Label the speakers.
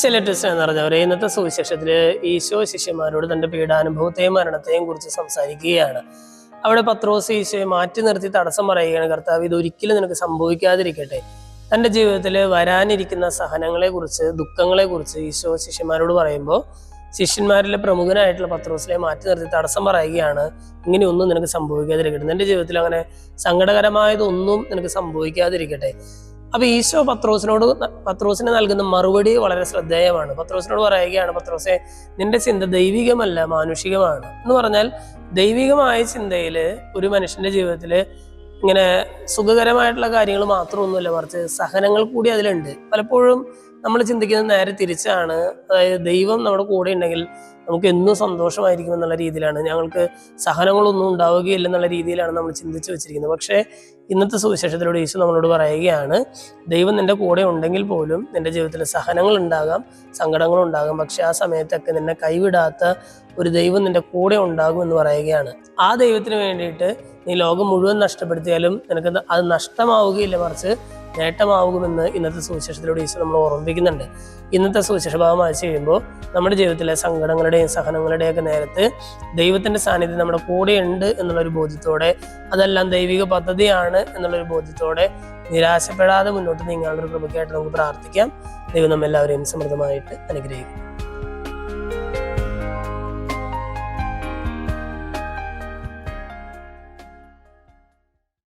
Speaker 1: ഈശോയിലെറ്റസ് എന്ന് പറഞ്ഞവരെ ഇന്നത്തെ സുവിശേഷത്തില് ഈശോ ശിഷ്യന്മാരോട് തന്റെ പീഡാനുഭവത്തെയും മരണത്തെയും കുറിച്ച് സംസാരിക്കുകയാണ്. അവിടെ പത്രോസ് ഈശോയെ മാറ്റി നിർത്തി തടസ്സം പറയുകയാണ്, കർത്താവ് ഇതൊരിക്കലും നിനക്ക് സംഭവിക്കാതിരിക്കട്ടെ. തന്റെ ജീവിതത്തിൽ വരാനിരിക്കുന്ന സഹനങ്ങളെ കുറിച്ച്, ദുഃഖങ്ങളെ കുറിച്ച് ഈശോ ശിഷ്യന്മാരോട് പറയുമ്പോൾ ശിഷ്യന്മാരിലെ പ്രമുഖനായിട്ടുള്ള പത്രോസിനെ മാറ്റി നിർത്തി തടസ്സം പറയുകയാണ്, ഇങ്ങനെയൊന്നും നിനക്ക് സംഭവിക്കാതിരിക്കട്ടെ, നിന്റെ ജീവിതത്തിൽ അങ്ങനെ സങ്കടകരമായതൊന്നും നിനക്ക് സംഭവിക്കാതിരിക്കട്ടെ. അപ്പൊ ഈശോ പത്രോസിന് നൽകുന്ന മറുപടി വളരെ ശ്രദ്ധേയമാണ്. പത്രോസിനോട് പറയുകയാണ്, പത്രോസെ, നിന്റെ ചിന്ത ദൈവികമല്ല മാനുഷികമാണ് എന്ന് പറഞ്ഞാൽ, ദൈവികമായ ചിന്തയില് ഒരു മനുഷ്യന്റെ ജീവിതത്തില് ഇങ്ങനെ സുഖകരമായിട്ടുള്ള കാര്യങ്ങൾ മാത്രമൊന്നുമില്ല, മറിച്ച് സഹനങ്ങൾ കൂടി അതിലുണ്ട്. പലപ്പോഴും നമ്മൾ ചിന്തിക്കുന്നത് നേരെ തിരിച്ചാണ്. അതായത് ദൈവം നമ്മുടെ കൂടെ ഉണ്ടെങ്കിൽ നമുക്ക് എന്നും സന്തോഷമായിരിക്കും എന്നുള്ള രീതിയിലാണ്, ഞങ്ങൾക്ക് സഹനങ്ങളൊന്നും ഉണ്ടാവുകയില്ല എന്നുള്ള രീതിയിലാണ് നമ്മൾ ചിന്തിച്ചു വെച്ചിരിക്കുന്നത്. പക്ഷേ ഇന്നത്തെ സുവിശേഷത്തിലൂടെ ഈശോ നമ്മളോട് പറയുകയാണ്, ദൈവം നിന്റെ കൂടെ ഉണ്ടെങ്കിൽ പോലും നിന്റെ ജീവിതത്തിൽ സഹനങ്ങൾ ഉണ്ടാകാം, സങ്കടങ്ങളുണ്ടാകാം, പക്ഷെ ആ സമയത്തൊക്കെ നിന്നെ കൈവിടാത്ത ഒരു ദൈവം നിന്റെ കൂടെ ഉണ്ടാകും എന്ന് പറയുകയാണ്. ആ ദൈവത്തിന് വേണ്ടിയിട്ട് നീ ലോകം മുഴുവൻ നഷ്ടപ്പെടുത്തിയാലും നിനക്ക് അത് നഷ്ടമാവുകയില്ല, മറിച്ച് നേട്ടമാവുമെന്ന് ഇന്നത്തെ സുവിശേഷത്തിലൂടെ ഈശോ നമ്മൾ ഓർമ്മിപ്പിക്കുന്നുണ്ട്. ഇന്നത്തെ സുവിശേഷ ഭാഗം വായിച്ചു കഴിയുമ്പോൾ നമ്മുടെ ജീവിതത്തിലെ സങ്കടങ്ങളുടെയും സഹനങ്ങളുടെയൊക്കെ നേരത്ത് ദൈവത്തിന്റെ സാന്നിധ്യം നമ്മുടെ കൂടെ ഉണ്ട് എന്നുള്ളൊരു ബോധ്യത്തോടെ, അതെല്ലാം ദൈവിക പദ്ധതിയാണ് എന്നുള്ളൊരു ബോധ്യത്തോടെ നിരാശപ്പെടാതെ മുന്നോട്ട് നീങ്ങാനുള്ള ഒരു കൃപയ്ക്കായിട്ട് നമുക്ക് പ്രാർത്ഥിക്കാം. ദൈവം നമ്മെല്ലാവരെയും സമൃദ്ധമായിട്ട് അനുഗ്രഹിക്കും.